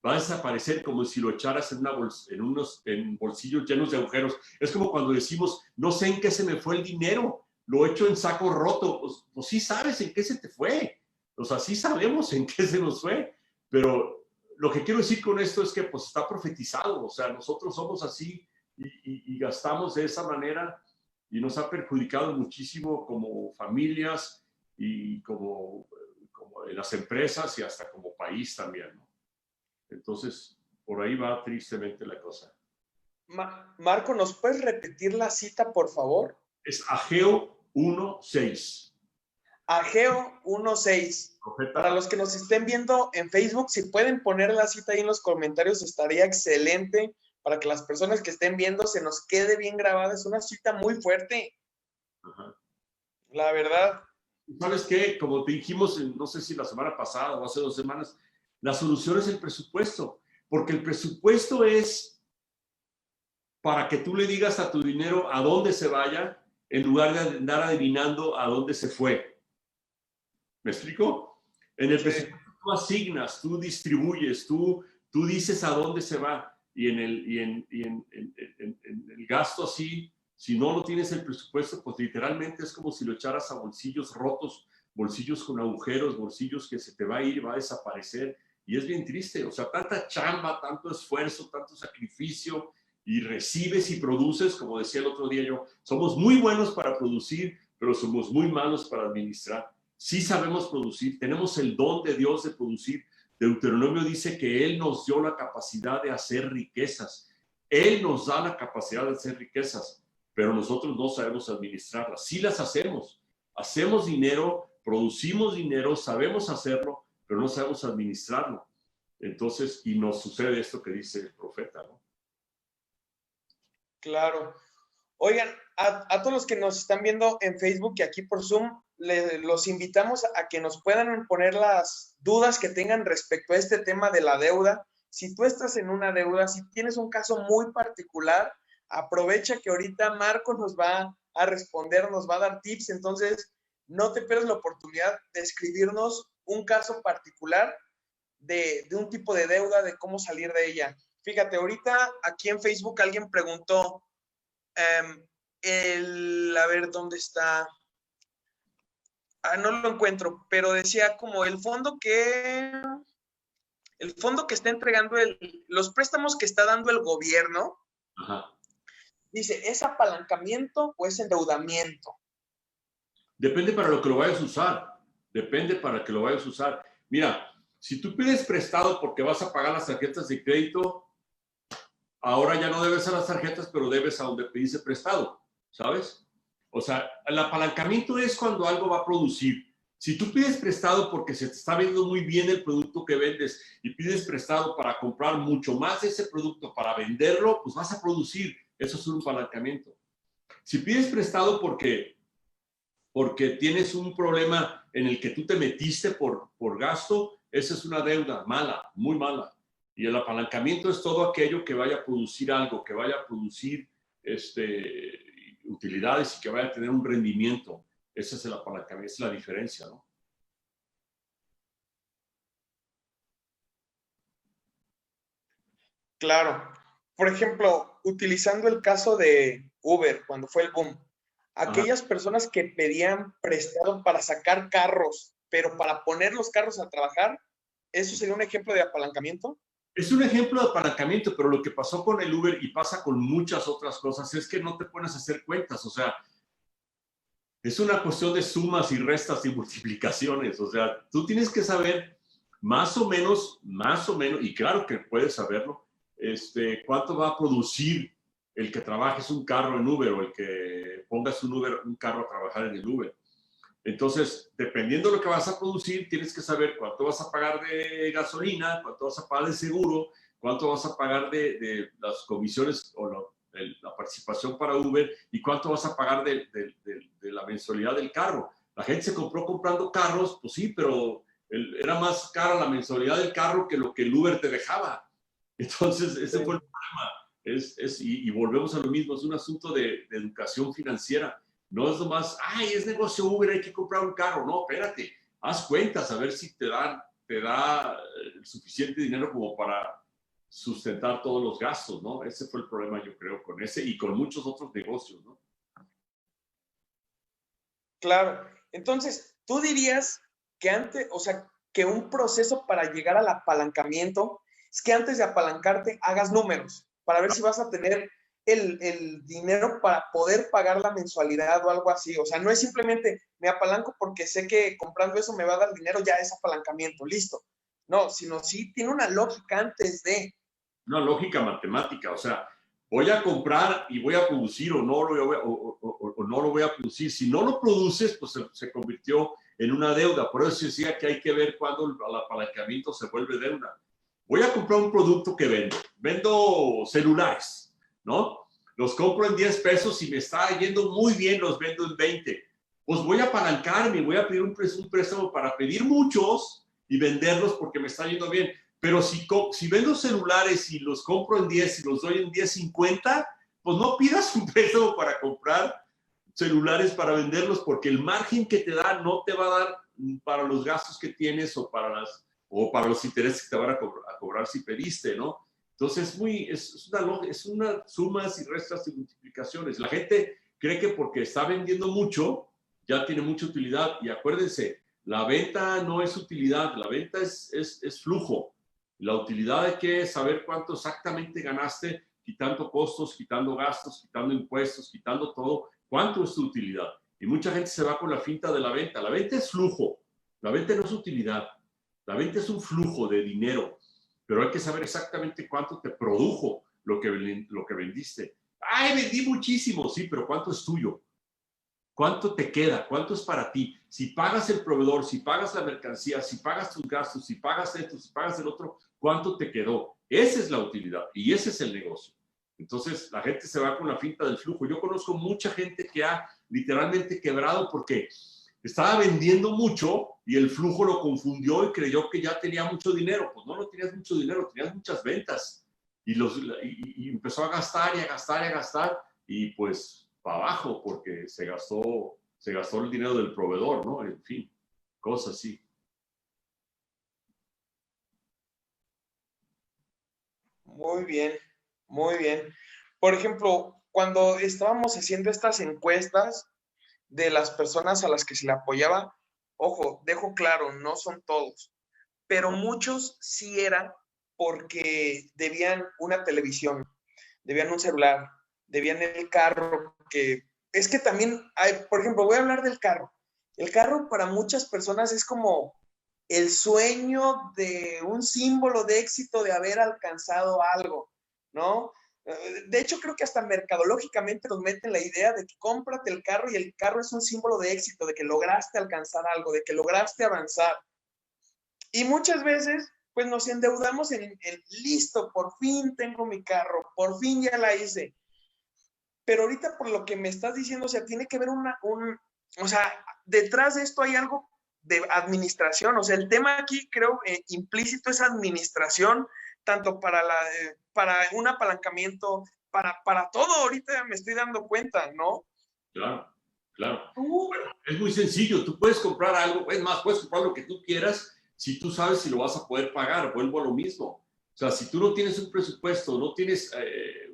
Va a desaparecer como si lo echaras en bolsillos llenos de agujeros. Es como cuando decimos, no sé en qué se me fue el dinero. Lo echo en saco roto. Pues sí sabes en qué se te fue. O sea, sí sabemos en qué se nos fue. Pero lo que quiero decir con esto es que pues está profetizado. O sea, nosotros somos así y gastamos de esa manera y nos ha perjudicado muchísimo como familias y como en las empresas y hasta como país también, ¿no? Entonces, por ahí va tristemente la cosa. Marco, ¿nos puedes repetir la cita, por favor? Es Ageo 1:6. Ageo 1:6. Para los que nos estén viendo en Facebook, si pueden poner la cita ahí en los comentarios, estaría excelente para que las personas que estén viendo se nos quede bien grabada. Es una cita muy fuerte. Ajá. La verdad. ¿Sabes qué? Como te dijimos, no sé si la semana pasada o hace 2 semanas, la solución es el presupuesto, porque el presupuesto es para que tú le digas a tu dinero a dónde se vaya en lugar de andar adivinando a dónde se fue. ¿Me explico? En el presupuesto tú asignas, tú distribuyes, tú dices a dónde se va y en el gasto así, si no lo tienes el presupuesto, pues literalmente es como si lo echaras a bolsillos rotos, bolsillos con agujeros, bolsillos que se te va a ir, va a desaparecer. Y es bien triste, o sea, tanta chamba, tanto esfuerzo, tanto sacrificio, y recibes y produces, como decía el otro día yo, somos muy buenos para producir, pero somos muy malos para administrar. Sí sabemos producir, tenemos el don de Dios de producir. Deuteronomio dice que Él nos dio la capacidad de hacer riquezas. Él nos da la capacidad de hacer riquezas, pero nosotros no sabemos administrarlas. Sí las hacemos. Hacemos dinero, producimos dinero, sabemos hacerlo, pero no sabemos administrarlo. Entonces, y nos sucede esto que dice el profeta, ¿no? Claro. Oigan, a todos los que nos están viendo en Facebook y aquí por Zoom, los invitamos a que nos puedan poner las dudas que tengan respecto a este tema de la deuda. Si tú estás en una deuda, si tienes un caso muy particular, aprovecha que ahorita Marco nos va a responder, nos va a dar tips. Entonces, no te pierdas la oportunidad de escribirnos un caso particular de un tipo de deuda, de cómo salir de ella. Fíjate, ahorita aquí en Facebook alguien preguntó, a ver, ¿dónde está? No lo encuentro, pero decía como el fondo que está entregando los préstamos que está dando el gobierno. Ajá. Dice, ¿es apalancamiento o es endeudamiento? Depende para lo que lo vayas a usar. Depende para que lo vayas a usar. Mira, si tú pides prestado porque vas a pagar las tarjetas de crédito, ahora ya no debes a las tarjetas, pero debes a donde pediste prestado, ¿sabes? O sea, el apalancamiento es cuando algo va a producir. Si tú pides prestado porque se te está vendiendo muy bien el producto que vendes y pides prestado para comprar mucho más de ese producto para venderlo, pues vas a producir. Eso es un apalancamiento. Si pides prestado porque tienes un problema en el que tú te metiste por gasto, esa es una deuda mala, muy mala. Y el apalancamiento es todo aquello que vaya a producir algo, que vaya a producir utilidades y que vaya a tener un rendimiento. Ese es el apalancamiento, es la diferencia, ¿no? Claro. Por ejemplo, utilizando el caso de Uber, cuando fue el boom, aquellas personas que pedían prestado para sacar carros, pero para poner los carros a trabajar, ¿eso sería un ejemplo de apalancamiento? Es un ejemplo de apalancamiento, pero lo que pasó con el Uber y pasa con muchas otras cosas es que no te pones a hacer cuentas. O sea, es una cuestión de sumas y restas y multiplicaciones. O sea, tú tienes que saber más o menos, y claro que puedes saberlo, cuánto va a producir el que trabajes un carro en Uber o el que pongas un carro a trabajar en el Uber. Entonces, dependiendo de lo que vas a producir, tienes que saber cuánto vas a pagar de gasolina, cuánto vas a pagar de seguro, cuánto vas a pagar de las comisiones o la participación para Uber y cuánto vas a pagar de la mensualidad del carro. La gente se compró comprando carros, pues sí, pero era más cara la mensualidad del carro que lo que el Uber te dejaba. Entonces, ese fue el problema. Y volvemos a lo mismo, es un asunto de educación financiera. No es nomás, ay, es negocio Uber, hay que comprar un carro. No, espérate, haz cuentas a ver si te da el suficiente dinero como para sustentar todos los gastos, ¿no? Ese fue el problema, yo creo, con ese y con muchos otros negocios, ¿no? Claro. Entonces, tú dirías que antes, o sea, que un proceso para llegar al apalancamiento es que antes de apalancarte hagas números para ver si vas a tener el dinero para poder pagar la mensualidad o algo así. O sea, no es simplemente me apalanco porque sé que comprando eso me va a dar dinero, ya es apalancamiento, listo. No, sino sí tiene una lógica antes de. Una lógica matemática, o sea, voy a comprar y voy a producir o no lo voy a producir. Si no lo produces, pues se convirtió en una deuda. Por eso decía que hay que ver cuándo el apalancamiento se vuelve deuda. Voy a comprar un producto que vendo. Vendo celulares, ¿no? Los compro en 10 pesos y me está yendo muy bien, los vendo en 20. Pues voy a apalancarme, voy a pedir un préstamo para pedir muchos y venderlos porque me está yendo bien. Pero si vendo celulares y los compro en 10 y los doy en 10.50, pues no pidas un préstamo para comprar celulares para venderlos porque el margen que te da no te va a dar para los gastos que tienes o para los intereses que te van a cobrar si pediste, ¿no? Entonces es una sumas y restas y multiplicaciones. La gente cree que porque está vendiendo mucho ya tiene mucha utilidad y acuérdense, la venta no es utilidad, la venta es flujo. La utilidad hay que saber cuánto exactamente ganaste, quitando costos, quitando gastos, quitando impuestos, quitando todo. ¿Cuánto es tu utilidad? Y mucha gente se va con la finta de la venta. La venta es flujo. La venta no es utilidad. La venta es un flujo de dinero. Pero hay que saber exactamente cuánto te produjo lo que vendiste. ¡Ay, vendí muchísimo! Sí, pero ¿cuánto es tuyo? ¿Cuánto te queda? ¿Cuánto es para ti? Si pagas el proveedor, si pagas la mercancía, si pagas tus gastos, si pagas esto, si pagas el otro, ¿cuánto te quedó? Esa es la utilidad y ese es el negocio. Entonces, la gente se va con la finta del flujo. Yo conozco mucha gente que ha literalmente quebrado porque estaba vendiendo mucho y el flujo lo confundió y creyó que ya tenía mucho dinero. Pues no tenías mucho dinero, tenías muchas ventas. Y empezó a gastar y a gastar y a gastar y pues para abajo porque se gastó el dinero del proveedor, ¿no? En fin, cosas así. Muy bien, muy bien. Por ejemplo, cuando estábamos haciendo estas encuestas de las personas a las que se le apoyaba, ojo, dejo claro, no son todos, pero muchos sí eran porque debían una televisión, debían un celular, debían el carro, que es que también hay, por ejemplo, voy a hablar del carro. El carro para muchas personas es como el sueño de un símbolo de éxito de haber alcanzado algo, ¿no? De hecho, creo que hasta mercadológicamente nos meten la idea de que cómprate el carro y el carro es un símbolo de éxito, de que lograste alcanzar algo, de que lograste avanzar. Y muchas veces, pues nos endeudamos en listo, por fin tengo mi carro, por fin ya la hice. Pero ahorita por lo que me estás diciendo, o sea, tiene que haber o sea, detrás de esto hay algo de administración, o sea, el tema aquí creo implícito es administración, tanto para un apalancamiento, para todo, ahorita me estoy dando cuenta, ¿no? Claro, claro. Bueno, es muy sencillo, tú puedes comprar algo, es más, puedes comprar lo que tú quieras si tú sabes si lo vas a poder pagar, vuelvo a lo mismo. O sea, si tú no tienes un presupuesto, no tienes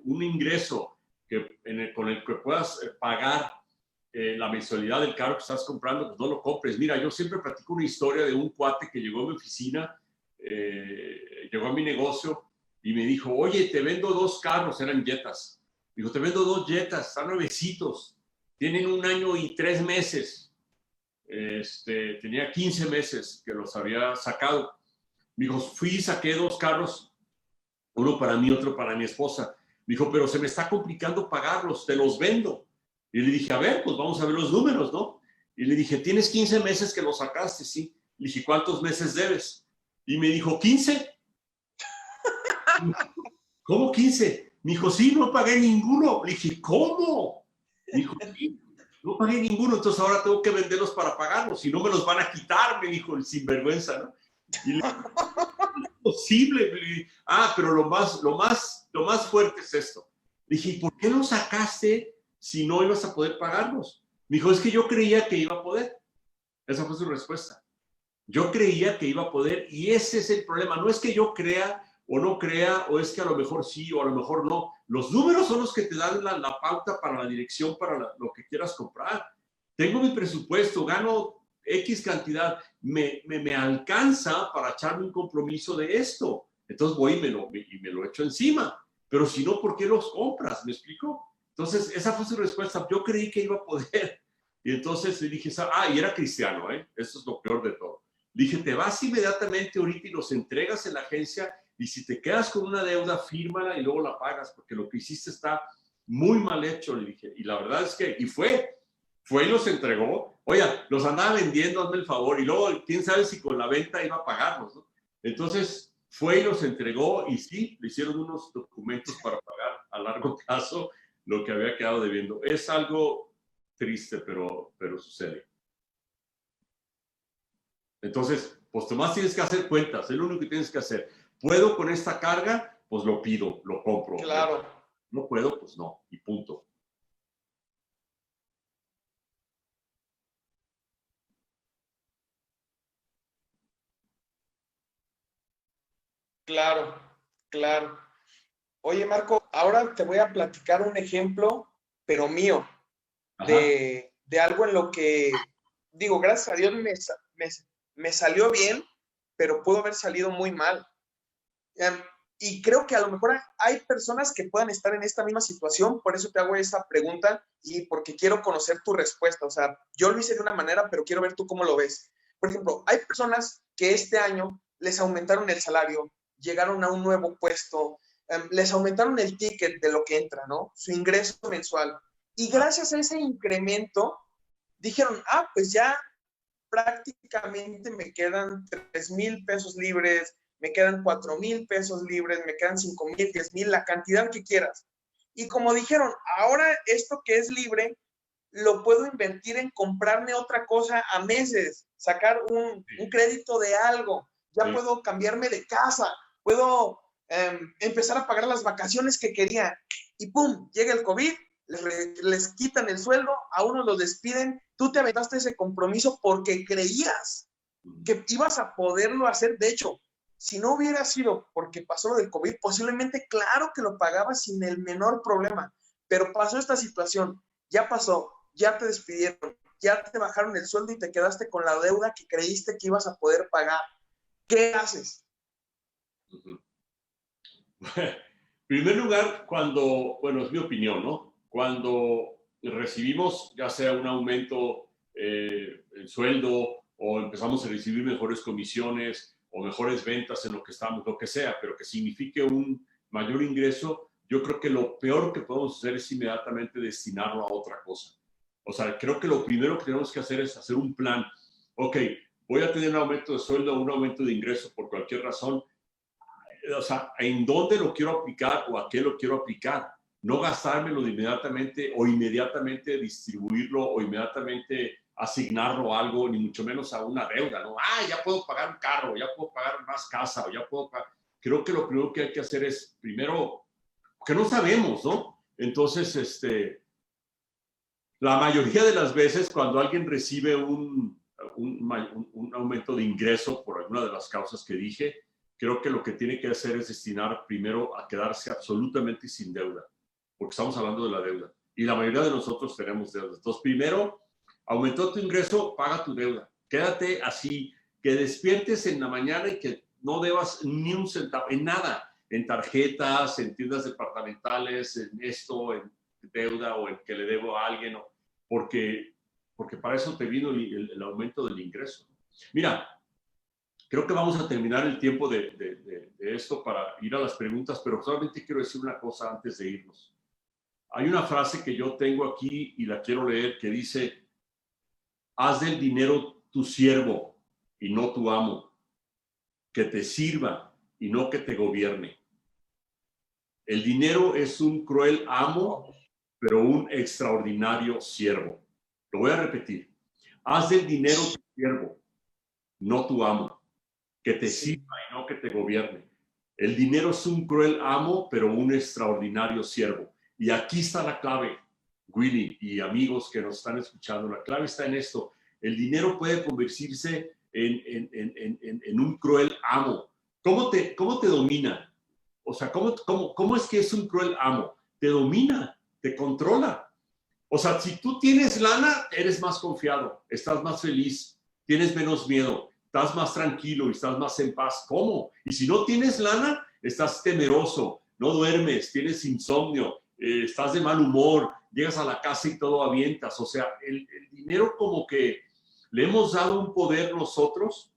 un ingreso con el que puedas pagar la mensualidad del carro que estás comprando, pues no lo compres. Mira, yo siempre platico una historia de un cuate que llegó a mi oficina, llegó a mi negocio y me dijo, oye, te vendo 2 carros, eran Jetas. Dijo, te vendo 2 Jetas, están nuevecitos, tienen 1 año y 3 meses. Tenía 15 meses que los había sacado. Me dijo, fui y saqué 2 carros, uno para mí, otro para mi esposa. Me dijo, pero se me está complicando pagarlos, te los vendo. Y le dije, a ver, pues vamos a ver los números, ¿no? Y le dije, ¿tienes 15 meses que los sacaste? Sí. Le dije, ¿cuántos meses debes? Y me dijo, 15. ¿Cómo 15? Me dijo, sí, no pagué ninguno. Le dije, ¿cómo? Me dijo, sí, no pagué ninguno, entonces ahora tengo que venderlos para pagarlos, si no me los van a quitar, me dijo el sinvergüenza, ¿no? Y le dije, no es posible. Pero lo más fuerte es esto. Le dije, ¿y por qué los sacaste si no ibas a poder pagarlos? Me dijo, es que yo creía que iba a poder. Esa fue su respuesta. Yo creía que iba a poder y ese es el problema. No es que yo crea o no crea, o es que a lo mejor sí o a lo mejor no. Los números son los que te dan la pauta para la dirección, para lo que quieras comprar. Tengo mi presupuesto, gano X cantidad, me alcanza para echarme un compromiso de esto. Entonces voy y me lo echo encima. Pero si no, ¿por qué los compras? ¿Me explico? Entonces, esa fue su respuesta. Yo creí que iba a poder. Y entonces le dije, y era cristiano, ¿eh? Eso es lo peor de todo. Le dije, te vas inmediatamente ahorita y los entregas en la agencia y si te quedas con una deuda, fírmala y luego la pagas porque lo que hiciste está muy mal hecho, le dije. Y la verdad es que, fue y los entregó. Oye, los andaba vendiendo, hazme el favor. Y luego, quién sabe si con la venta iba a pagarlos, ¿no? Entonces, fue y los entregó y sí, le hicieron unos documentos para pagar a largo plazo lo que había quedado debiendo. Es algo triste, pero sucede. Entonces, pues nomás tienes que hacer cuentas, es lo único que tienes que hacer. ¿Puedo con esta carga? Pues lo pido, lo compro. Claro. No puedo, pues no, y punto. Claro, claro. Oye, Marco, ahora te voy a platicar un ejemplo, pero mío, de algo en lo que, digo, gracias a Dios me salió bien, pero pudo haber salido muy mal. Y creo que a lo mejor hay personas que puedan estar en esta misma situación, por eso te hago esta pregunta y porque quiero conocer tu respuesta. O sea, yo lo hice de una manera, pero quiero ver tú cómo lo ves. Por ejemplo, hay personas que este año les aumentaron el salario, llegaron a un nuevo puesto, les aumentaron el ticket de lo que entra, ¿no? Su ingreso mensual. Y gracias a ese incremento, dijeron, pues ya prácticamente me quedan 3,000 pesos libres, me quedan 4,000 pesos libres, me quedan 5,000, 10,000, la cantidad que quieras. Y como dijeron, ahora esto que es libre, lo puedo invertir en comprarme otra cosa a meses, sacar un crédito de algo, ya puedo cambiarme de casa, puedo empezar a pagar las vacaciones que quería. Y ¡pum! Llega el COVID, les quitan el sueldo, a uno los despiden, tú te aventaste ese compromiso porque creías que ibas a poderlo hacer. De hecho, si no hubiera sido porque pasó lo del COVID, posiblemente, claro que lo pagabas sin el menor problema, pero pasó esta situación, ya pasó, ya te despidieron, ya te bajaron el sueldo y te quedaste con la deuda que creíste que ibas a poder pagar. ¿Qué haces? En primer lugar, bueno, es mi opinión, ¿no? Cuando recibimos ya sea un aumento en sueldo o empezamos a recibir mejores comisiones o mejores ventas en lo que estamos, lo que sea, pero que signifique un mayor ingreso, yo creo que lo peor que podemos hacer es inmediatamente destinarlo a otra cosa. O sea, creo que lo primero que tenemos que hacer es hacer un plan. Ok, voy a tener un aumento de sueldo o un aumento de ingreso por cualquier razón. O sea, ¿en dónde lo quiero aplicar o a qué lo quiero aplicar? No gastármelo inmediatamente o inmediatamente distribuirlo o inmediatamente asignarlo a algo, ni mucho menos a una deuda, ¿no? Ya puedo pagar un carro, ya puedo pagar más casa, o ya puedo pagar. Creo que lo primero que hay que hacer es, primero, que no sabemos, ¿no? Entonces, la mayoría de las veces cuando alguien recibe un aumento de ingreso por alguna de las causas que dije, creo que lo que tiene que hacer es destinar primero a quedarse absolutamente sin deuda, porque estamos hablando de la deuda. Y la mayoría de nosotros tenemos deudas. Entonces, primero, aumentó tu ingreso, paga tu deuda. Quédate así, que despiertes en la mañana y que no debas ni un centavo, en nada, en tarjetas, en tiendas departamentales, en esto, en deuda o en que le debo a alguien, porque para eso te vino el aumento del ingreso. Mira, creo que vamos a terminar el tiempo de esto para ir a las preguntas, pero solamente quiero decir una cosa antes de irnos. Hay una frase que yo tengo aquí y la quiero leer que dice: haz del dinero tu siervo y no tu amo, que te sirva y no que te gobierne. El dinero es un cruel amo, pero un extraordinario siervo. Lo voy a repetir. Haz del dinero tu siervo, no tu amo, que te sirva y no que te gobierne. El dinero es un cruel amo, pero un extraordinario siervo. Y aquí está la clave, Willy y amigos que nos están escuchando. La clave está en esto. El dinero puede convertirse en un cruel amo. ¿Cómo te domina? O sea, ¿cómo es que es un cruel amo? Te domina, te controla. O sea, si tú tienes lana, eres más confiado, estás más feliz, tienes menos miedo, estás más tranquilo y estás más en paz. ¿Cómo? Y si no tienes lana, estás temeroso, no duermes, tienes insomnio, estás de mal humor, llegas a la casa y todo avientas. O sea, el dinero como que le hemos dado un poder nosotros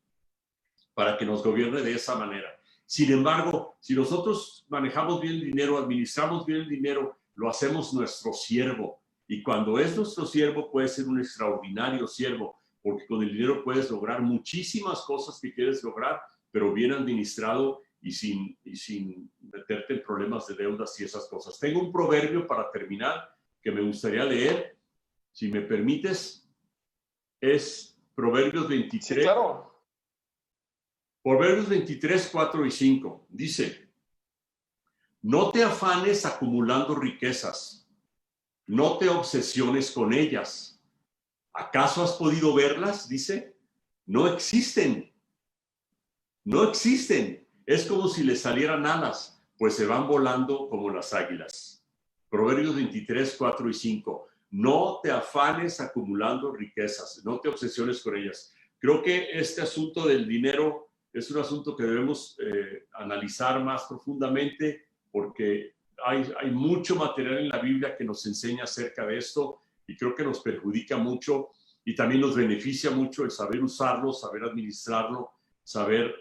para que nos gobierne de esa manera. Sin embargo, si nosotros manejamos bien el dinero, administramos bien el dinero, lo hacemos nuestro siervo. Y cuando es nuestro siervo, puede ser un extraordinario siervo, porque con el dinero puedes lograr muchísimas cosas que quieres lograr, pero bien administrado y sin meterte en problemas de deudas y esas cosas. Tengo un proverbio para terminar que me gustaría leer. Si me permites, es Proverbios 23. Sí, claro. Proverbios 23, 4 y 5. Dice: no te afanes acumulando riquezas, no te obsesiones con ellas. ¿Acaso has podido verlas? Dice, no existen. No existen. Es como si les salieran alas, pues se van volando como las águilas. Proverbios 23, 4 y 5. No te afanes acumulando riquezas, no te obsesiones con ellas. Creo que este asunto del dinero es un asunto que debemos analizar más profundamente, porque hay mucho material en la Biblia que nos enseña acerca de esto y creo que nos perjudica mucho y también nos beneficia mucho el saber usarlo, saber administrarlo, saber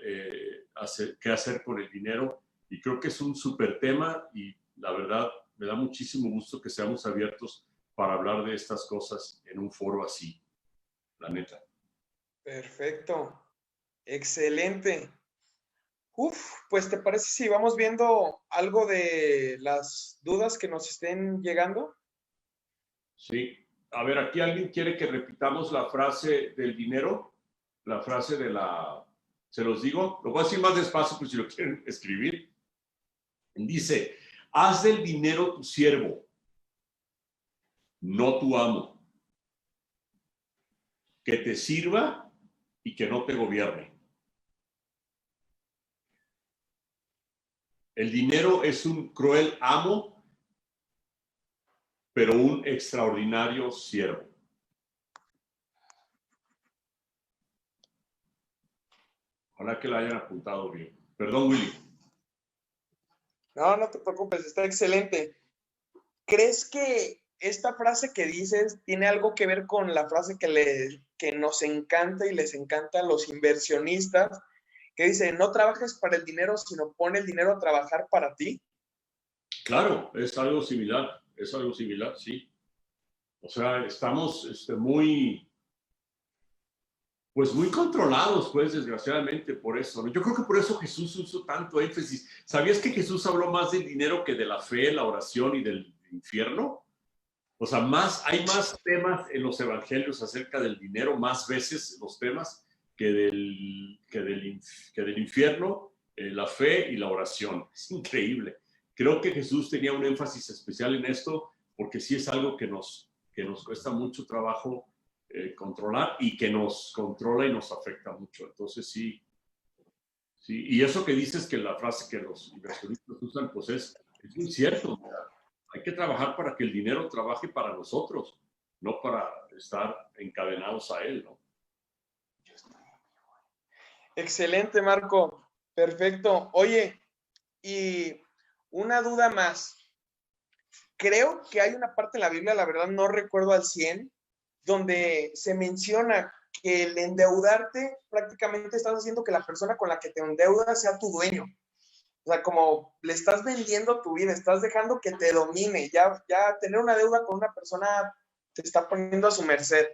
qué hacer con el dinero. Y creo que es un súper tema y la verdad me da muchísimo gusto que seamos abiertos para hablar de estas cosas en un foro así, la neta. Perfecto. Excelente. Pues ¿te parece si vamos viendo algo de las dudas que nos estén llegando? Sí. A ver, aquí alguien quiere que repitamos la frase del dinero, la frase de la... Se los digo, lo voy a decir más despacio, pues si lo quieren escribir. Dice, haz del dinero tu siervo, no tu amo. Que te sirva y que no te gobierne. El dinero es un cruel amo, pero un extraordinario siervo. Ojalá que la hayan apuntado bien. Perdón, Willy. No, no te preocupes, está excelente. ¿Crees que esta frase que dices tiene algo que ver con la frase que nos encanta y les encanta a los inversionistas, que dice, no trabajes para el dinero, sino pon el dinero a trabajar para ti? Claro, es algo similar, sí. O sea, estamos muy controlados, pues, desgraciadamente, por eso, ¿no? Yo creo que por eso Jesús usó tanto énfasis. ¿Sabías que Jesús habló más del dinero que de la fe, la oración y del infierno? O sea, hay más temas en los evangelios acerca del dinero, más veces los temas, que del infierno, la fe y la oración. Es increíble. Creo que Jesús tenía un énfasis especial en esto, porque sí es algo que nos cuesta mucho trabajo controlar y que nos controla y nos afecta mucho. Entonces sí. Y eso que dices, que la frase que los inversionistas usan, pues es muy cierto. Hay que trabajar para que el dinero trabaje para nosotros, no para estar encadenados a él, ¿no? Excelente, Marco. Perfecto. Oye, y una duda más. Creo que hay una parte en la Biblia, la verdad no recuerdo al 100, donde se menciona que el endeudarte prácticamente estás haciendo que la persona con la que te endeudas sea tu dueño. O sea, como le estás vendiendo tu vida, estás dejando que te domine. Ya tener una deuda con una persona te está poniendo a su merced.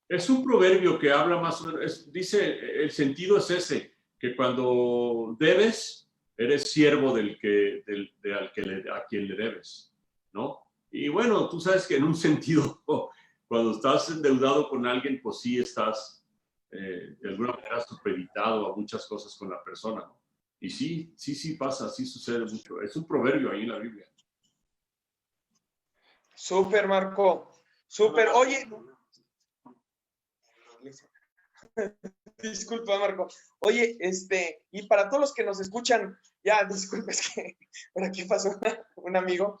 Es un proverbio que habla más o menos, dice, el sentido es ese, que cuando debes, eres siervo a quien le debes, ¿no? Y bueno, tú sabes que en un sentido, cuando estás endeudado con alguien, pues sí estás de alguna manera supeditado a muchas cosas con la persona, ¿no? Y sí pasa, sí sucede mucho. Es un proverbio ahí en la Biblia. Súper, Marco. Súper. Oye, disculpa, Marco. Oye, y para todos los que nos escuchan, ya, disculpa, es que por aquí pasó un amigo.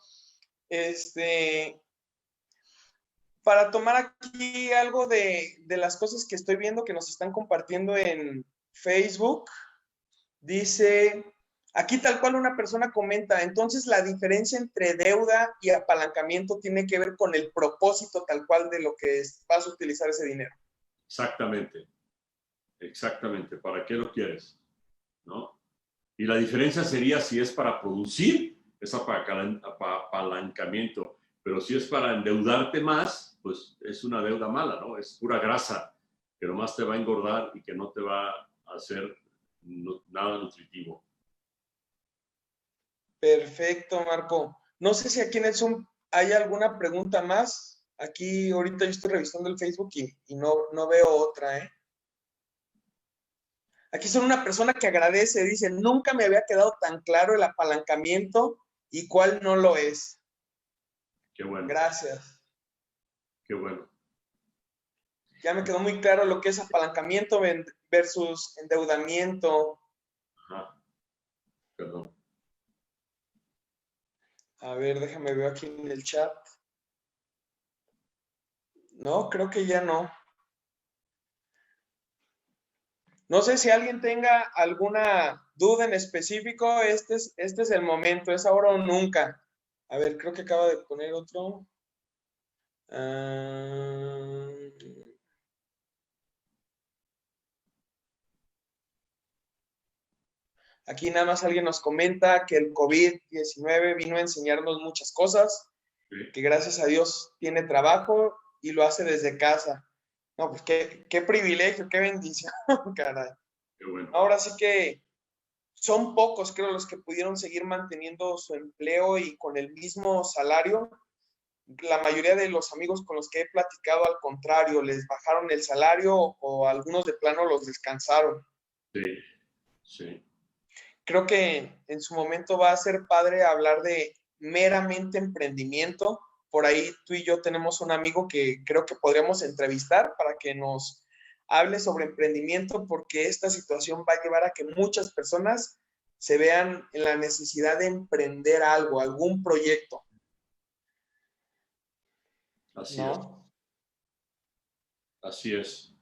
Para tomar aquí algo de las cosas que estoy viendo que nos están compartiendo en Facebook, dice, aquí tal cual una persona comenta, entonces la diferencia entre deuda y apalancamiento tiene que ver con el propósito tal cual de lo que vas a utilizar ese dinero. Exactamente. ¿Para qué lo quieres? ¿No? Y la diferencia sería si es para producir, es apalancamiento, pero si es para endeudarte más, pues es una deuda mala, ¿no? Es pura grasa que nomás te va a engordar y que no te va a hacer nada nutritivo. Perfecto, Marco. No sé si aquí en el Zoom hay alguna pregunta más. Aquí ahorita yo estoy revisando el Facebook y no veo otra, ¿eh? Aquí son una persona que agradece, dice, nunca me había quedado tan claro el apalancamiento y cuál no lo es. Qué bueno. Gracias. Qué bueno. Ya me quedó muy claro lo que es apalancamiento versus endeudamiento. Ajá. Perdón. A ver, déjame ver aquí en el chat. No, creo que ya no. No sé si alguien tenga alguna duda en específico. Este es el momento, es ahora o nunca. A ver, creo que acaba de poner otro. Aquí nada más alguien nos comenta que el COVID-19 vino a enseñarnos muchas cosas, que gracias a Dios tiene trabajo y lo hace desde casa. No, pues qué privilegio, qué bendición, caray. Qué bueno. Ahora sí que son pocos, creo, los que pudieron seguir manteniendo su empleo y con el mismo salario. La mayoría de los amigos con los que he platicado, al contrario, les bajaron el salario o algunos de plano los descansaron. Sí, sí. Creo que en su momento va a ser padre hablar de meramente emprendimiento. Por ahí tú y yo tenemos un amigo que creo que podríamos entrevistar para que nos hable sobre emprendimiento, porque esta situación va a llevar a que muchas personas se vean en la necesidad de emprender algo, algún proyecto. Así ¿no? es. Así es.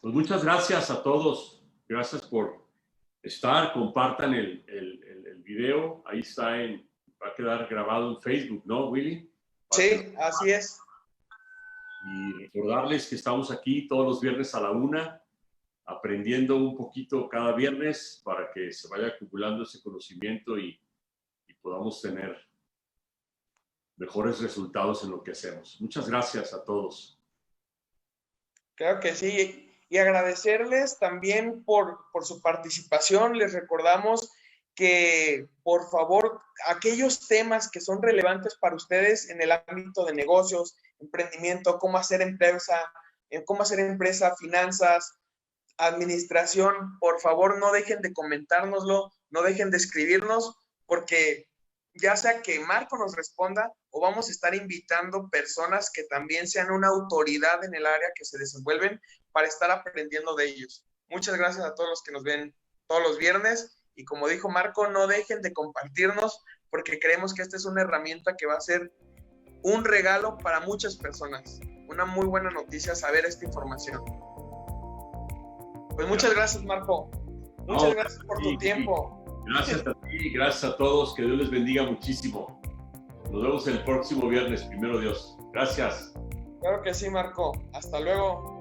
Pues muchas gracias a todos. Gracias por estar. Compartan el video. Ahí está, va a quedar grabado en Facebook, ¿no, Willy? Sí, así es. Y recordarles que estamos aquí todos los viernes a la 1, aprendiendo un poquito cada viernes para que se vaya acumulando ese conocimiento y podamos tener mejores resultados en lo que hacemos. Muchas gracias a todos. Claro que sí. Y agradecerles también por su participación. Les recordamos que, por favor, aquellos temas que son relevantes para ustedes en el ámbito de negocios, emprendimiento, cómo hacer empresa, finanzas, administración, por favor, no dejen de comentárnoslo, no dejen de escribirnos, porque ya sea que Marco nos responda o vamos a estar invitando personas que también sean una autoridad en el área que se desenvuelven para estar aprendiendo de ellos. Muchas gracias a todos los que nos ven todos los viernes y, como dijo Marco, no dejen de compartirnos, porque creemos que esta es una herramienta que va a ser un regalo para muchas personas. Una muy buena noticia saber esta información. Pues muchas gracias, Marco. Muchas gracias por tu tiempo. Gracias a ti, gracias a todos, que Dios les bendiga muchísimo. Nos vemos el próximo viernes, primero Dios. Gracias. Claro que sí, Marco. Hasta luego.